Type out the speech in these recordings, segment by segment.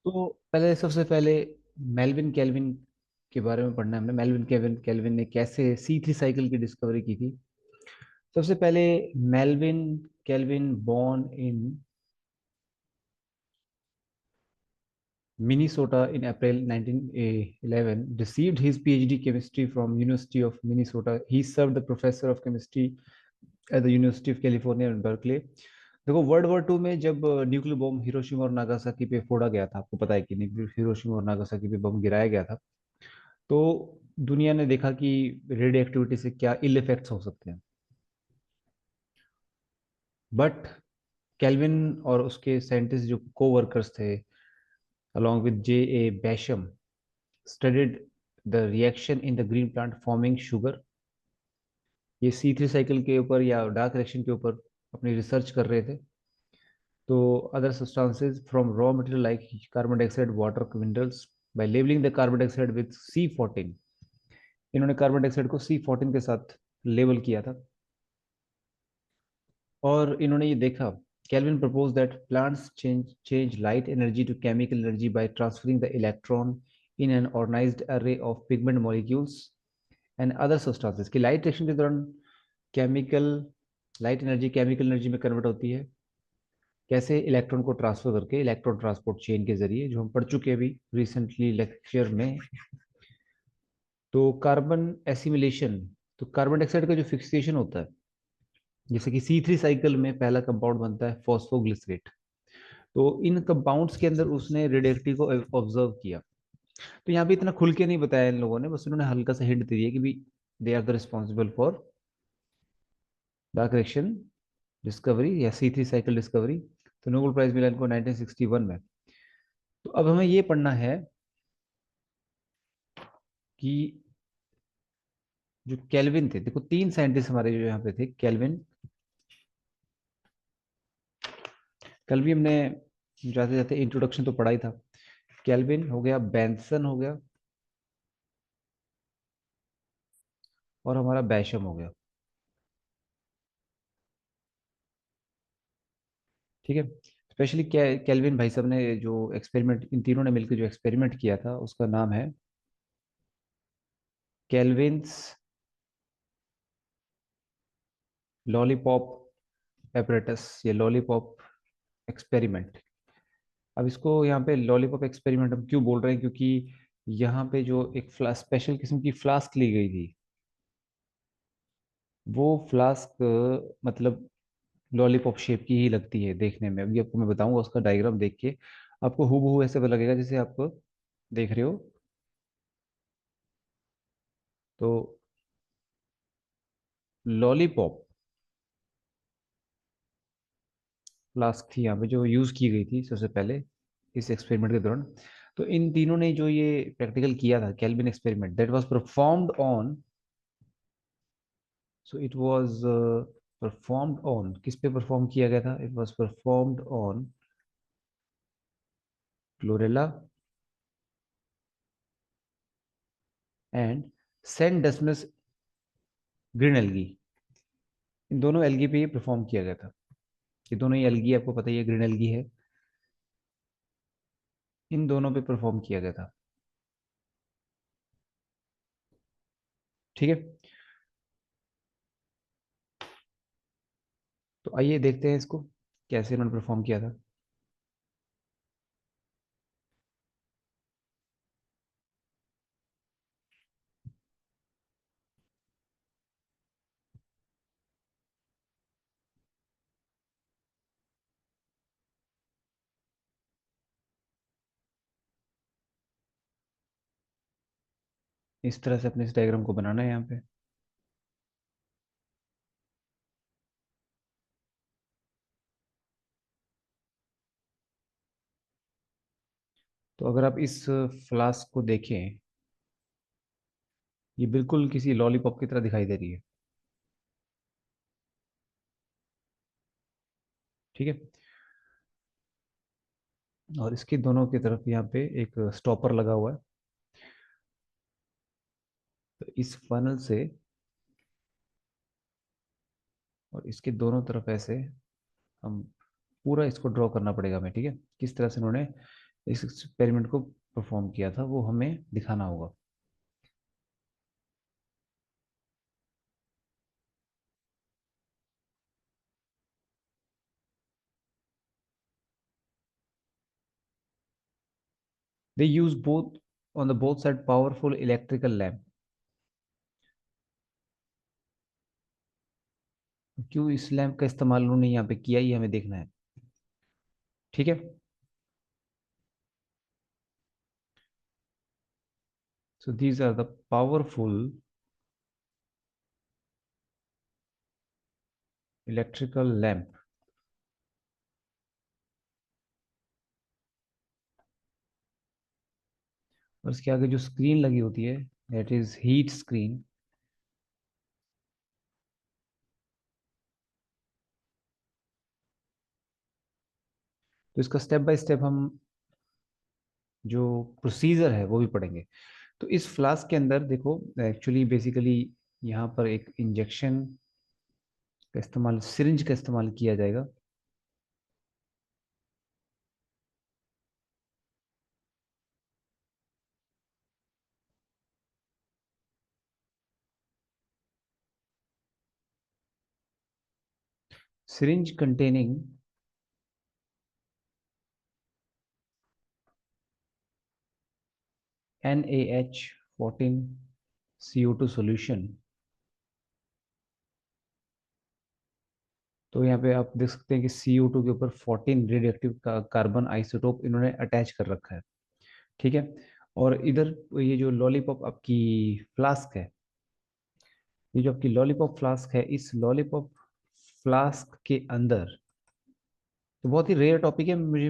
तो पहले सबसे पहले मेल्विन केल्विन के बारे में पढ़ना है हमने। मेल्विन केल्विन केल्विन ने कैसे C3 साइकिल की डिस्कवरी की थी। सबसे पहले Melvin kelvin born in Minnesota in April 1911, received his PhD chemistry from University of Minnesota. He served the professor of chemistry at the University of California in Berkeley. देखो world war 2 में जब nuclear bomb Hiroshima और Nagasaki पे फोड़ा गया था, आपको पता है कि नहीं, हिरोशिमा और नागासाकी पे बम गिराया गया था, तो दुनिया ने देखा कि रेडियो एक्टिविटी से क्या इल इफेक्ट्स हो सकते हैं। बट केल्विन और उसके साइंटिस्ट जो को वर्कर्स थे, along with J.A. Basham, studied the reaction in the green plant forming sugar। ये C3 साइकिल के ऊपर या डार्क रिएक्शन के ऊपर अपनी रिसर्च कर रहे थे। तो other substances from raw material like carbon dioxide water minerals, by labelling the carbon dioxide with C14। इन्होंने कार्बन डाइऑक्साइड को C14 के साथ लेबल किया था। और इन्होंने ये देखा, Kelvin proposed that plants change light energy to chemical energy by transferring the electron in an organized array of pigment molecules and other substances। कि लाइट रिएक्शन के दौरान chemical light energy chemical energy में convert होती है, कैसे electron को transfer करके electron transport chain के जरिए, जो हम पढ़ चुके हैं अभी रिसेंटली लेक्चर में। तो कार्बन एसिमिलेशन, तो कार्बन डाइऑक्साइड का जो फिक्सेशन होता है, जैसे कि C3 साइकिल में पहला कंपाउंड बनता है फॉस्फोग्लिसरेट। तो इन कंपाउंड्स के अंदर उसने रेडिएटिविटी को ऑब्जर्व किया। तो यहाँ पे इतना खुल के नहीं बताया इन लोगों ने, बस उन्होंने हल्का सा हिंट दे दिया कि भी they are the responsible for dark reaction discovery या C3 साइकिल डिस्कवरी। तो नोबेल प्राइज मिला इनको 1961 में। तो अब हमें ये पढ़ना है कि जो केल्विन थे, देखो तीन साइंटिस्ट हमारे जो यहाँ पे थे, केल्विन। कल भी हमने जाते जाते इंट्रोडक्शन तो पढ़ा ही था। केल्विन हो गया, बेंसन हो गया, और हमारा बैशम हो गया। ठीक है। स्पेशली केल्विन भाई साहब ने जो एक्सपेरिमेंट, इन तीनों ने मिलकर जो एक्सपेरिमेंट किया था, उसका नाम है केल्विन्स लॉलीपॉप एपरेटस या लॉलीपॉप एक्सपेरिमेंट। अब इसको यहाँ पे लॉलीपॉप एक्सपेरिमेंट हम क्यों बोल रहे हैं, क्योंकि यहाँ पे जो एक स्पेशल किस्म की फ्लास्क ली गई थी, वो फ्लास्क मतलब लॉलीपॉप शेप की ही लगती है देखने में। अभी आपको मैं बताऊंगा उसका डायग्राम देख के, आपको हूबहू ऐसे लगेगा जैसे आप देख रहे हो। तो लॉलीपॉप फ्लास्क थी यहाँ पे जो यूज की गई थी सबसे पहले इस एक्सपेरिमेंट के दौरान। तो इन तीनों ने जो ये प्रैक्टिकल किया था, Calvin experiment, that was performed on, so it was performed on, किस पे परफॉर्म किया गया था, it was performed on chlorella and scenedesmus green algae. इन दोनों एल्गी पे ये परफॉर्म किया गया था। ये दोनों ही एल्गी आपको पता ही है, ग्रीन एल्गी है। इन दोनों पे परफॉर्म किया गया था। ठीक है। तो आइए देखते हैं इसको कैसे इन्होंने परफॉर्म किया था। इस तरह से अपने इस डायग्राम को बनाना है यहाँ पे। तो अगर आप इस फ्लास्क को देखें, ये बिल्कुल किसी लॉलीपॉप की तरह दिखाई दे रही है। ठीक है। और इसके दोनों की तरफ यहाँ पे एक स्टॉपर लगा हुआ है। तो इस फनल से और इसके दोनों तरफ ऐसे हम पूरा इसको ड्रॉ करना पड़ेगा हमें। ठीक है, किस तरह से उन्होंने इस एक्सपेरिमेंट को परफॉर्म किया था वो हमें दिखाना होगा। They use both on the both side powerful electrical lamp. क्यों इस लैम्प का इस्तेमाल उन्होंने यहाँ पे किया, ये हमें देखना है। ठीक है। So these are the powerful electrical lamp. और इसके आगे जो स्क्रीन लगी होती है दैट इज हीट स्क्रीन। तो इसका स्टेप बाय स्टेप हम जो प्रोसीजर है वो भी पढ़ेंगे। तो इस फ्लास्क के अंदर देखो, एक्चुअली बेसिकली यहाँ पर एक इंजेक्शन का इस्तेमाल, सिरिंज का इस्तेमाल किया जाएगा। syringe containing NaH14 CO2 solution। तो यहाँ पे आप देख सकते हैं कि CO2 के ऊपर 14 रेडियोएक्टिव कार्बन आइसोटोप इन्होंने अटैच कर रखा है। ठीक है। और इधर ये जो लॉलीपॉप आपकी फ्लास्क है, ये जो आपकी लॉलीपॉप फ्लास्क है, इस लॉलीपॉप फ्लास्क के अंदर, तो बहुत ही रेयर टॉपिक है, मुझे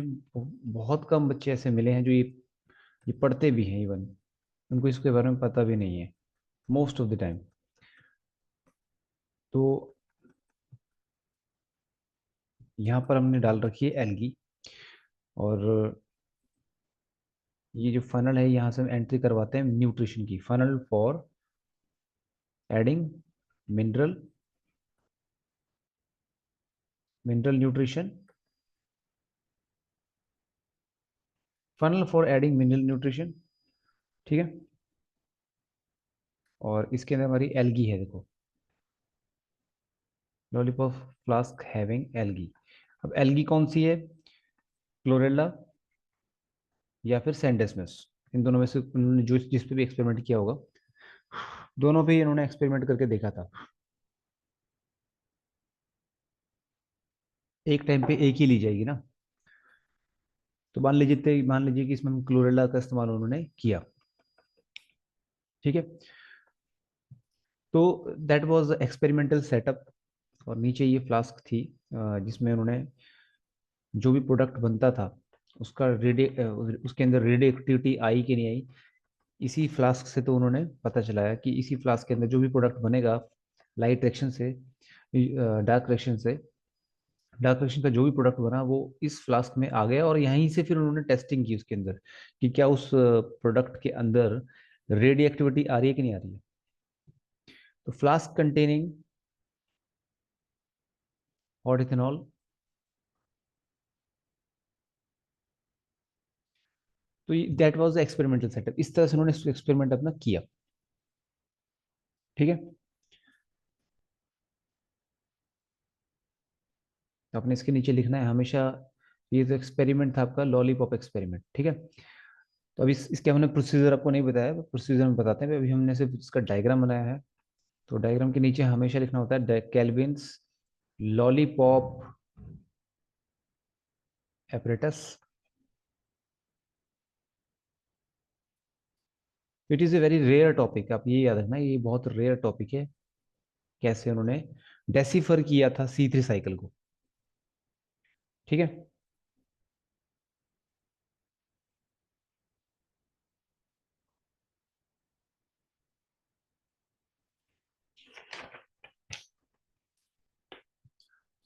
बहुत कम बच्चे ऐसे मिले हैं जो ये पढ़ते भी हैं, इवन उनको इसके बारे में पता भी नहीं है मोस्ट ऑफ द टाइम। तो यहाँ पर हमने डाल रखी है एल्गी, और ये जो फनल है यहाँ से हम एंट्री करवाते हैं न्यूट्रिशन की, funnel for adding mineral mineral nutrition, funnel for adding mineral nutrition. ठीक है। और इसके अंदर हमारी एल्गी है, देखो, लॉलीपॉप फ्लास्क हैविंग एल्गी। अब एल्गी कौन सी है, क्लोरेला या फिर सैंडेस्मस, इन दोनों में से उन्होंने जो जिस पे भी एक्सपेरिमेंट किया होगा, दोनों पे ही इन्होंने एक्सपेरिमेंट करके देखा था। एक टाइम पे एक ही ली जाएगी ना। तो मान लीजिए कि इसमें क्लोरेला का इस्तेमाल उन्होंने किया। ठीक है। तो दैट वाज एक्सपेरिमेंटल सेटअप। और नीचे ये फ्लास्क थी जिसमें उन्होंने जो भी प्रोडक्ट बनता था उसका उसके अंदर रेडियो एक्टिविटी आई कि नहीं आई। इसी फ्लास्क से तो उन्होंने पता चलाया कि इसी फ्लास्क के अंदर जो भी प्रोडक्ट बनेगा लाइट रिएक्शन से, डार्क रिएक्शन से, डार्क रिएक्शन का जो भी प्रोडक्ट बना वो इस फ्लास्क में आ गया, और यहीं से फिर उन्होंने टेस्टिंग की उसके अंदर कि क्या उस प्रोडक्ट के अंदर रेडियो एक्टिविटी आ रही है कि नहीं आ रही है। तो फ्लास्क कंटेनिंग हॉट इथेनॉल। तो that was the experimental setup, इस तरह से उन्होंने एक्सपेरिमेंट अपना किया। ठीक है। तो आपने इसके नीचे लिखना है हमेशा, ये जो एक्सपेरिमेंट था आपका लॉलीपॉप एक्सपेरिमेंट। ठीक है। तो अभी इसके हमने प्रोसीजर आपको नहीं बताया, प्रोसीजर में बताते हैं, अभी हमने सिर्फ इसका डायग्राम बनाया है। तो डायग्राम के नीचे हमेशा लिखना होता है Calvin's lollipop apparatus. It is a very rare topic, आप ये याद रखना, ये बहुत रेयर टॉपिक है, कैसे उन्होंने डेसिफर किया था C3 साइकिल को। ठीक है।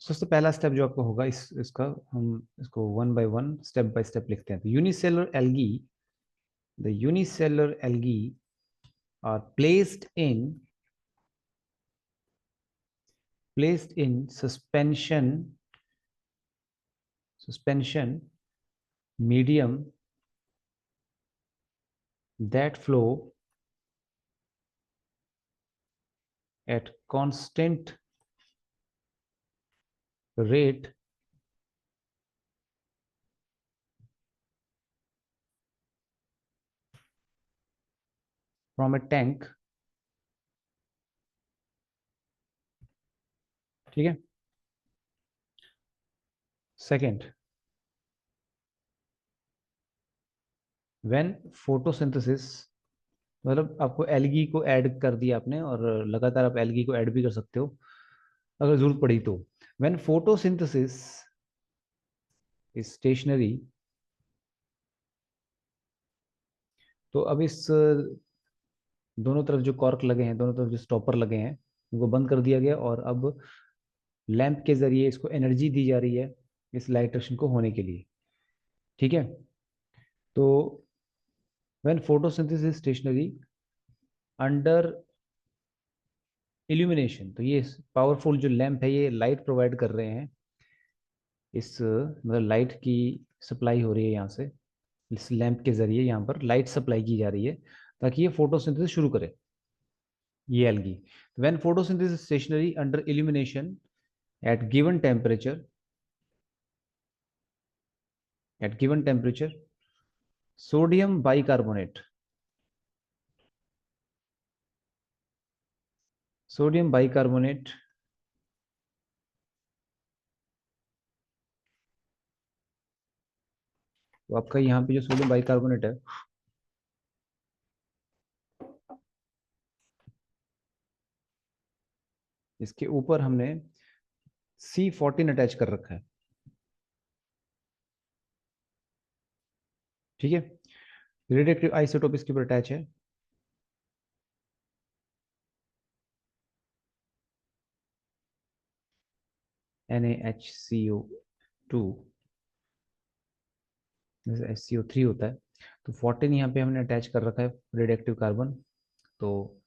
सबसे पहला स्टेप जो आपको होगा इसका, हम इसको वन बाय स्टेप लिखते हैं। तो unicellular algae, the unicellular algae are placed in suspension medium that flow at constant rate from a tank. ठीक है. सेकेंड, व्हेन फोटोसिंथेसिस, मतलब आपको एल्गी को ऐड कर दिया आपने, और लगातार आप एल्गी को ऐड भी कर सकते हो अगर जरूरत पड़ी तो. व्हेन फोटोसिंथेसिस इज स्टेशनरी, तो अब इस दोनों तरफ जो कॉर्क लगे हैं, दोनों तरफ जो स्टॉपर लगे हैं, उनको बंद कर दिया गया, और अब लैंप के जरिए इसको एनर्जी दी जा रही है इस लाइट एक्शन को होने के लिए. ठीक है. तो when photosynthesis stationary under illumination, तो ये पावरफुल जो लैंप है ये लाइट प्रोवाइड कर रहे हैं. इस मतलब लाइट की सप्लाई हो रही है यहाँ से, इस लैंप के जरिए यहाँ पर लाइट सप्लाई की जा रही है ताकि ये फोटोसिंथेसिस शुरू करे, ये algae. When photosynthesis stationary under illumination at given temperature, at given temperature, sodium bicarbonate, sodium bicarbonate तो आपका यहाँ पे जो सोडियम बाइकार्बोनेट है, इसके ऊपर हमने C14 अटैच कर रखा है. ठीक है. रेडियोएक्टिव आइसोटोप इसके ऊपर अटैच है. NaHCO2, जैसे HCO3 होता है, तो 14 यहाँ पे हमने अटैच कर रखा है रेडियोएक्टिव कार्बन. तो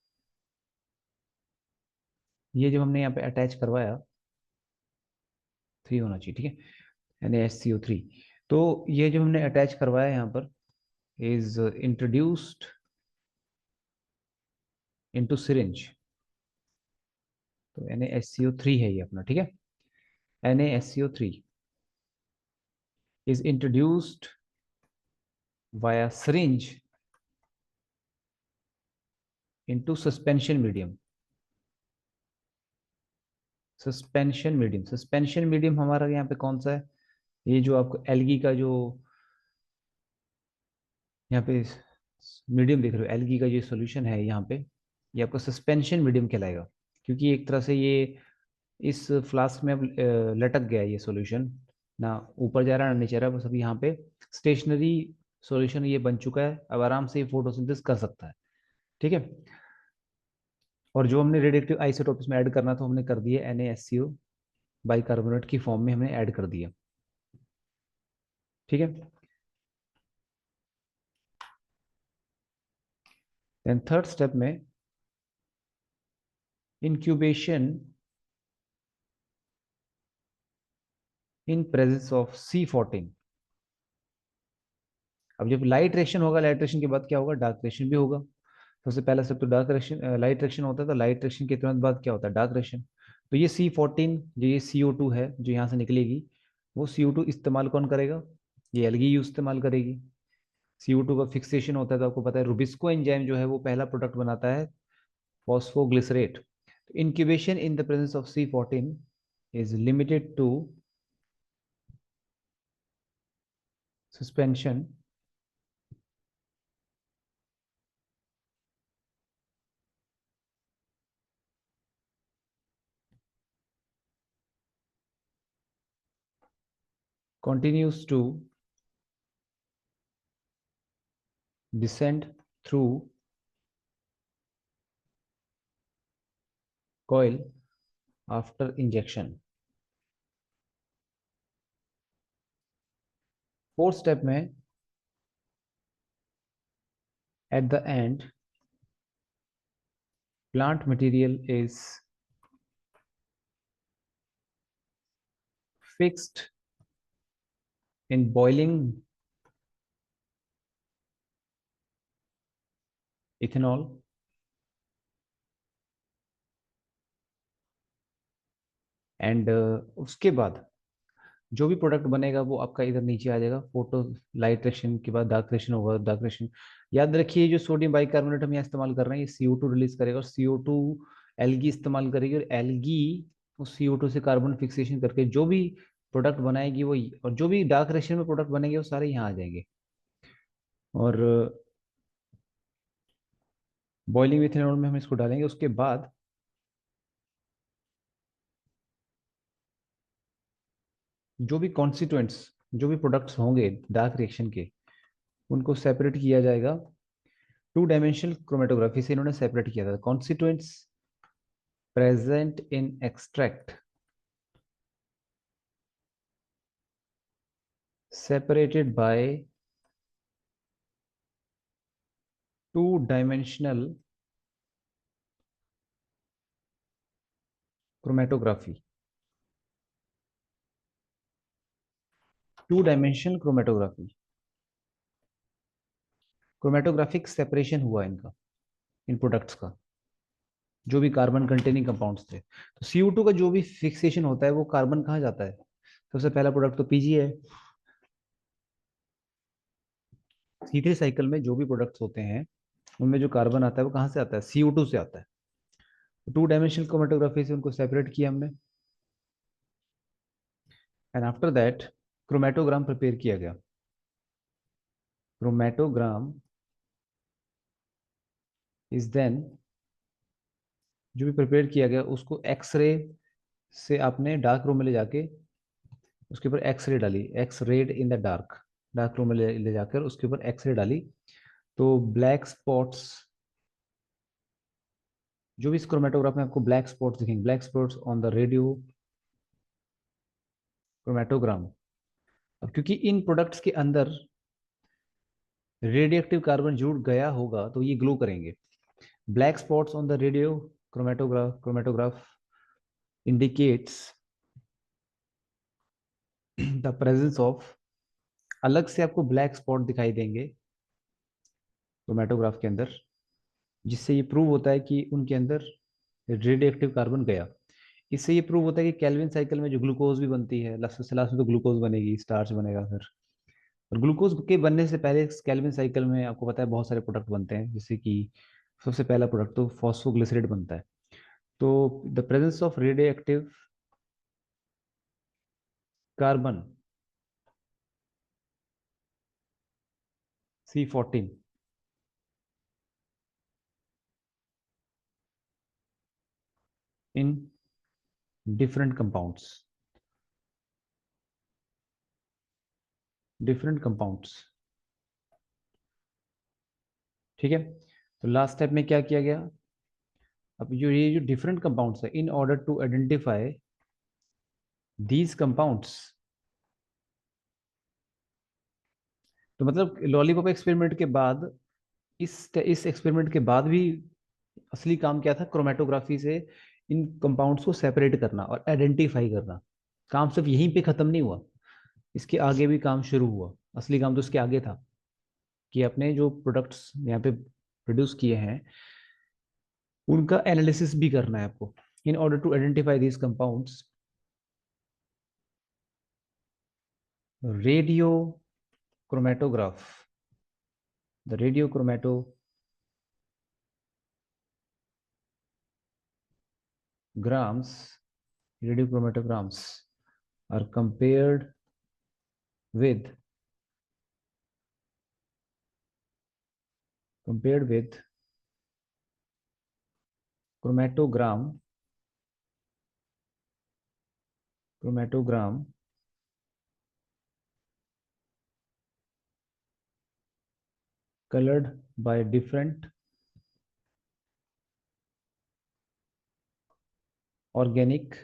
ये जो हमने यहाँ पे अटैच करवाया, 3 होना चाहिए. ठीक है. NaHCO3, तो ये जो हमने अटैच करवाया यहाँ पर is introduced into syringe. तो NaSCO3 है ये अपना. ठीक है. NaSCO3 is introduced via syringe into suspension medium. Suspension medium हमारा यहाँ पे कौन सा है? ये जो आपको एल्गी का जो यहाँ पे मीडियम देख रहे हो, एल्गी का जो सॉल्यूशन है यहाँ पे, ये आपका सस्पेंशन मीडियम कहलाएगा, क्योंकि एक तरह से ये इस फ्लास्क में अब लटक गया है ये सॉल्यूशन, ना ऊपर जा रहा है ना नीचे जा रहा है, बस अभी यहाँ पे स्टेशनरी सॉल्यूशन ये बन चुका है, अब आराम से ये फोटोसिंथेसिस कर सकता है. ठीक है. और जो हमने रेडियोएक्टिव आइसोटोप इसमें ऐड करना था हमने कर दिया, NaSCO बाइकार्बोनेट की फॉर्म में हमने ऐड कर दिया. ठीक है. देन थर्ड स्टेप में incubation in presence of C14. अब जब लाइट रिएक्शन होगा, लाइट रिएक्शन के बाद क्या होगा? डार्क रिएक्शन भी होगा. सबसे पहला स्टेप तो डार्क रिएक्शन, लाइट रिएक्शन होता है, तो लाइट रिएक्शन के तुरंत बाद क्या होता है? Dark reaction. तो ये C14 जो ये CO2 है जो यहाँ से निकलेगी, वो CO2 इस्तेमाल कौन करेगा? ये एल्गी यूज इस्तेमाल करेगी. CO2 का फिक्सेशन होता है, तो आपको पता है रुबिस्को एंजाइम जो है वो पहला प्रोडक्ट बनाता है, phosphoglycerate. incubation in the presence of C14 is limited to suspension continues to descend through coil after injection. Fourth step में at the end plant material is fixed in boiling ethanol, and उसके बाद जो भी product बनेगा वो आपका इधर नीचे आ जाएगा। फोटो लाइट रिएक्शन के बाद डार्क रिएक्शन होगा, डार्क रिएक्शन। याद रखिए जो सोडियम बाइकार्बोनेट हम यहाँ इस्तेमाल कर रहे हैं, ये CO2 रिलीज करेगा, और CO2 एल्गी इस्तेमाल करेगी, और एल्गी उस CO2 से कार्बन फिक्सेशन करके जो भी प्रोडक्ट बनाएगी वो, और जो भी डार्क रिएक्शन में प्रोडक्ट बनेंगे वो सारे यहाँ आ जाएंगे। और बॉइलिंग इथेनॉल में हम इसको डालेंगे। उसके बाद जो भी कॉन्स्टिट्यूएंट्स, जो भी प्रोडक्ट्स होंगे डार्क रिएक्शन के, उनको सेपरेट किया जाएगा। 2 डायमेंशनल क्रोमेटोग्राफी से इन्होंने सेपरेट किया था। Constituents present in extract separated by 2 dimensional chromatography. 2 dimensional chromatography, chromatographic separation हुआ इनका, इन प्रोडक्ट्स का, जो भी कार्बन कंटेनिंग कंपाउंड्स थे। तो CO2 का जो भी फिक्सेशन होता है वो कार्बन कहाँ जाता है? सबसे पहला प्रोडक्ट तो PG है। C3 साइकिल में जो भी प्रोडक्ट्स होते हैं उनमें जो कार्बन आता है वो कहाँ से आता है? CO2 से आता है। 2 डायमेंशनल क्रोमेटोग्राफी से उनको सेपरेट किया हमने, and after that chromatogram prepare किया गया। क्रोमेटोग्राम इज देन, जो भी प्रिपेयर किया गया उसको एक्सरे से आपने डार्क रूम में ले जाके उसके ऊपर एक्सरे डाली, x red in the dark, dark room में ले जाकर उसके ऊपर एक्सरे डाली। तो ब्लैक स्पॉट्स, जो भी इस क्रोमेटोग्राफ में आपको ब्लैक स्पॉट्स दिखेंगे, black spots on the radio chromatogram. अब क्योंकि इन प्रोडक्ट्स के अंदर रेडिएक्टिव कार्बन जुड़ गया होगा तो ये ग्लो करेंगे। Black spots on the radio chromatograph indicates the presence of, अलग से आपको ब्लैक स्पॉट दिखाई देंगे क्रोमेटोग्राफ के अंदर, जिससे ये प्रूव होता है कि उनके अंदर रेडियो एक्टिव कार्बन गया। इससे ये प्रूव होता है कि कैल्विन साइकिल में जो ग्लूकोज भी बनती है, लास्ट से लास्ट में तो ग्लूकोज बनेगी, स्टार्च बनेगा फिर। और ग्लूकोज के बनने से पहले कैल्विन साइकिल में आपको पता है बहुत सारे प्रोडक्ट बनते हैं, जैसे कि सबसे पहला प्रोडक्ट तो फॉस्फोग्लिसरेट बनता है। तो the presence of radio active carbon C14 in different compounds, different compounds, ठीक है। तो लास्ट स्टेप में क्या किया गया? अब जो ये जो डिफरेंट कंपाउंड्स है, in order to identify these compounds, तो मतलब लॉलीपॉप एक्सपेरिमेंट के बाद, इस एक्सपेरिमेंट के बाद भी असली काम क्या था? क्रोमेटोग्राफी से इन कंपाउंड्स को सेपरेट करना और आइडेंटिफाई करना। काम सिर्फ यहीं पे खत्म नहीं हुआ, इसके आगे भी काम शुरू हुआ। असली काम तो इसके आगे था कि अपने जो प्रोडक्ट्स यहाँ पे प्रोड्यूस किए हैं उनका एनालिसिस भी करना है आपको। In order to identify these compounds, radio chromatograph, the radio chromatograms, radio chromatograms are with compared with chromatogram, chromatogram colored by different organic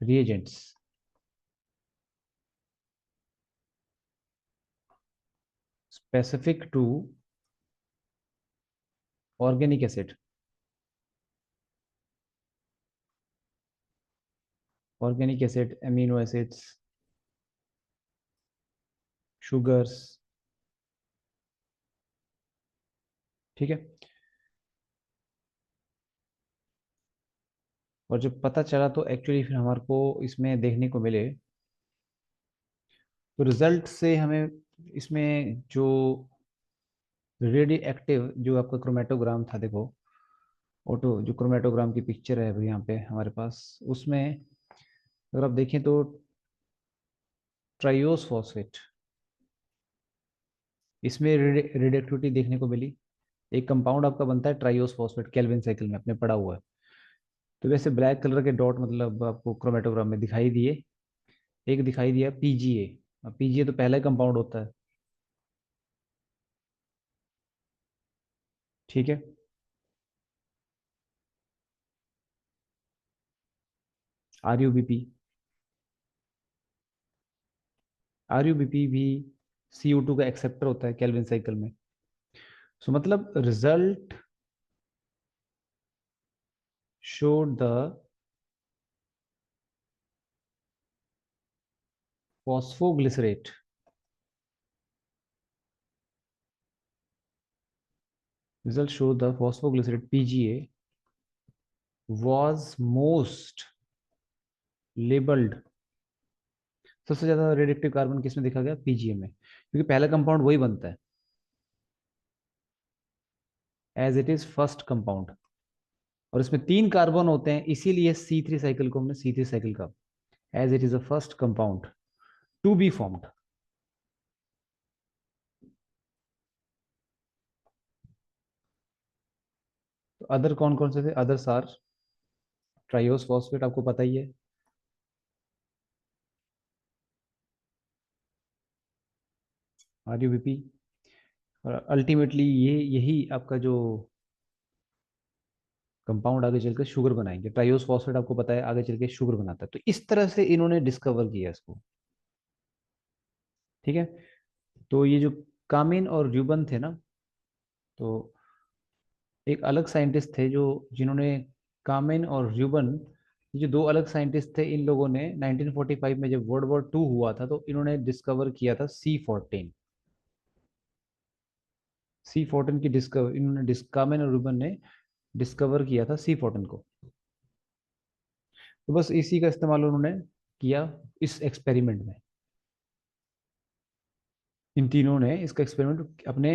reagents specific to organic acid, organic acid, amino acids, sugars, ठीक है। और जब पता चला तो actually फिर हमारे को इसमें देखने को मिले, तो रिजल्ट से हमें इसमें जो रेडियो एक्टिव जो आपका क्रोमेटोग्राम था, देखो ऑटो जो क्रोमेटोग्राम की पिक्चर है अभी यहाँ पे हमारे पास, उसमें अगर आप देखें तो ट्राइयोस फॉस्फेट, इसमें रेडियोएक्टिविटी देखने को मिली। एक कंपाउंड आपका बनता है ट्राइयोस फॉस्फेट, केल्विन साइकिल में आपने पढ़ा हुआ है। तो वैसे ब्लैक कलर के डॉट मतलब आपको क्रोमेटोग्राम में दिखाई दिए। एक दिखाई दिया पीजीए। पीजीए तो पहला कंपाउंड होता है, ठीक है। आरयूबीपी, आरयूबीपी भी CO2 का एक्सेप्टर होता है केल्विन साइकिल में। सो मतलब result showed the phosphoglycerate, result showed the phosphoglycerate PGA was most labeled। सबसे ज्यादा रेडिएक्टिव कार्बन किसमें देखा गया? पीजीए में, क्योंकि पहला कंपाउंड वही बनता है as it is first compound. और इसमें 3 कार्बन होते हैं, इसीलिए C3 साइकिल को हमने C3 साइकिल का, as it is a first compound to be formed. तो अदर कौन कौन से थे? अदर्स आर ट्राइयोस फॉस्फेट, आपको पता ही है, आरयूबीपी। और अल्टीमेटली ये यही आपका जो कंपाउंड आगे चलकर शुगर बनाएंगे। ट्राइयोस फॉस्फेट आपको पता है आगे चल के शुगर बनाता है। तो इस तरह से इन्होंने डिस्कवर किया इसको, ठीक है। तो ये जो कामिन और र्यूबन थे ना, तो एक अलग साइंटिस्ट थे जो जिन्होंने कामिन और र्यूबन, ये जो दो अलग साइंटिस्ट थे, इन लोगों ने 1945 में जब वर्ल्ड वॉर 2 हुआ था तो इन्होंने डिस्कवर किया था C14। C14 की डिस्कवर इन्होंने कामिन और र्यूबन ने डिस्कवर किया था C14 को। तो बस इसी का इस्तेमाल उन्होंने किया इस एक्सपेरिमेंट में। इन तीनों ने इसका एक्सपेरिमेंट अपने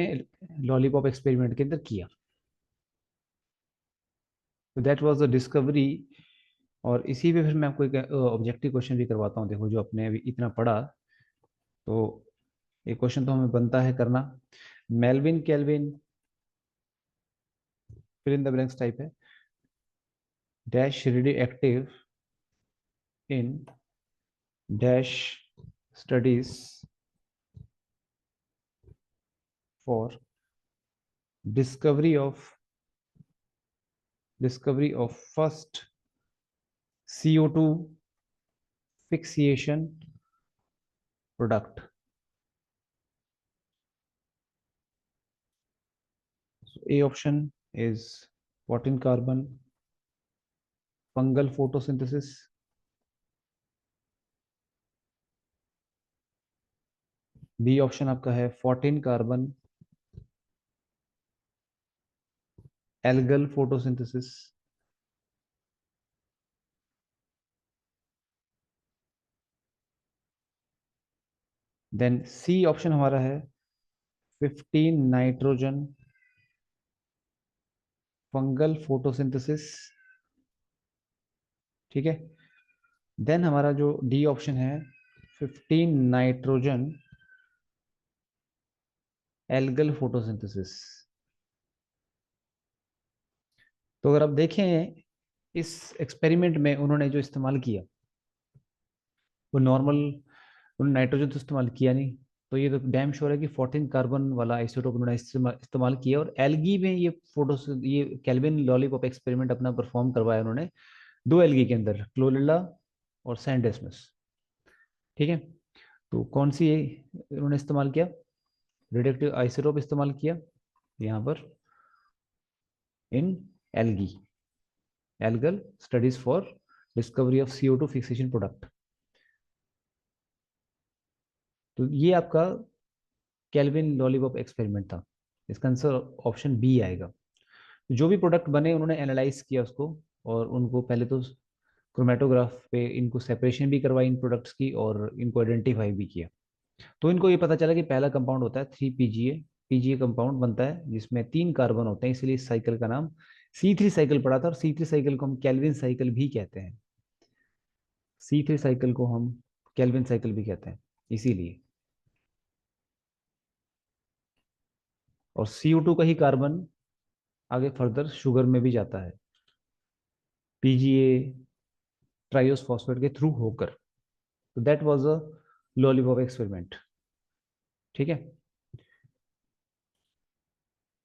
लॉलीपॉप एक्सपेरिमेंट के अंदर किया। तो दैट वाज द डिस्कवरी। और इसी पे फिर मैं आपको एक ऑब्जेक्टिव क्वेश्चन भी करवाता हूँ। देखो जो आपने अभी इतना पढ़ा, तो एक क्वेश्चन तो हमें बनता है करना। Melvin Calvin fill in the blanks type है, dash radio active in dash studies for discovery of first CO2 fixation product. A option is 14 carbon fungal photosynthesis. B option आपका है 14 carbon algal photosynthesis. Then C option हमारा है 15 nitrogen fungal photosynthesis, ठीक है। Then हमारा जो D option है 15 nitrogen algal photosynthesis. तो अगर आप देखें इस एक्सपेरिमेंट में उन्होंने जो इस्तेमाल किया वो नॉर्मल, उन्होंने नाइट्रोजन तो इस्तेमाल किया नहीं। तो ये तो डैम श्योर है कि 14 कार्बन वाला आइसोटोप उन्होंने इस्तेमाल किया। और एल्गी में ये फोटो, ये केल्विन लॉलीपॉप एक्सपेरिमेंट अपना परफॉर्म करवाया उन्होंने दो एल्गी के अंदर, क्लोरेला और सैंडेस्मस, ठीक है। तो कौन सी उन्होंने इस्तेमाल किया? रेडियोएक्टिव आइसोटोप इस्तेमाल किया यहाँ पर in algae, algal studies for discovery of CO2 fixation product. तो ये आपका केल्विन लॉलीपॉप एक्सपेरिमेंट था। इसका आंसर ऑप्शन बी आएगा। जो भी प्रोडक्ट बने उन्होंने एनालाइज किया उसको, और उनको पहले तो क्रोमेटोग्राफ पे इनको सेपरेशन भी करवाई इन प्रोडक्ट्स की, और इनको आइडेंटिफाई भी किया। तो इनको ये पता चला कि पहला कंपाउंड होता है 3 पीजीए। पीजीए कंपाउंड बनता है जिसमें 3 कार्बन होते हैं, इसलिए इस साइकिल का नाम C3 साइकिल पड़ा था, और C3 साइकिल को हम कैल्विन साइकिल भी कहते हैं। C3 साइकिल को हम कैल्विन साइकिल भी कहते हैं इसीलिए। और CO2 का ही कार्बन आगे फर्दर शुगर में भी जाता है, पीजीए ट्राइयोस फॉस्फेट के थ्रू होकर। तो that was a lollipop experiment. ठीक है।